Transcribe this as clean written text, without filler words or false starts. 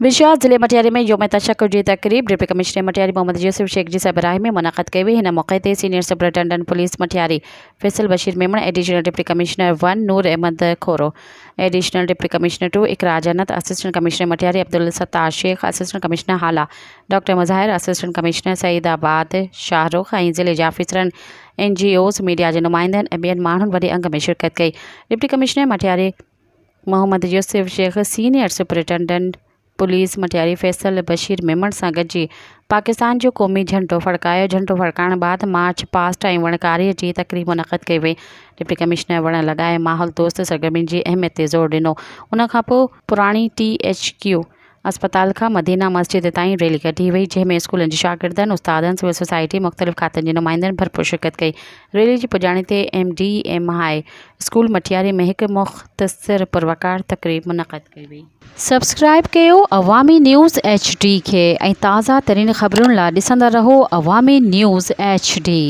विशाल ज़िले मटियारी में योम तशक्कुर जी तकरीब डिप्टी कमिश्नर मटियारी मोहम्मद यूसुफ शेख जी सरबराही में मुनक़द कई हुई। हिन मौके ते senior superintendent police Matiari Faisal Bashir Memon, additional deputy commissioner 1 Noor Ahmed Khoro, additional deputy commissioner 2 Iqra Jannat, assistant commissioner Matiari Abdul Sattar Shaikh, assistant commissioner Hala doctor Muzahir, assistant commissioner Saeedabad Shahrukh ऐं ज़िले जा अफ़सरनि, NGOs, मीडिया जे नुमाइंदनि ऐं ॿियनि माण्हुनि वॾे अंग में शिरकत कई। Deputy commissioner Matiari Mohammad Yousuf Shaikh, senior superintendent police Matiari Faisal Bashir Memon सां गॾिजी पाकिस्तान जो क़ौमी झंडो फड़कायो। झंडो फड़काइण बाद मार्च पास्ट ऐं वणकारीअ जी तकरीब मुनक़द कई वई। डिप्टी कमिश्नर वण लॻाए माहौल दोस्त सरगर्मियुनि जी अहमियत ते ज़ोर ॾिनो। उन खां पोइ पुराणी THQ अस्पताल खां मदीना मस्जिद ताईं रैली कढी वई, जंहिंमें स्कूलनि जे शागिर्दनि, उस्तादनि, सिविल सोसाइटी, मुख़्तलिफ़ खातनि जे नुमाइंदनि भरपूर शिरकत कई। रैली जी पुॼाणी ते MDM हाई स्कूल मटियारी में हिकु मुख़्तसिर पुरवकार तकरीब मुनक़द कई वई। सब्सक्राइब कयो अवामी न्यूज़ HD खे ऐं ताज़ा तरीन ख़बरुनि लाइ ॾिसंदा रहो अवामी न्यूज़ HD।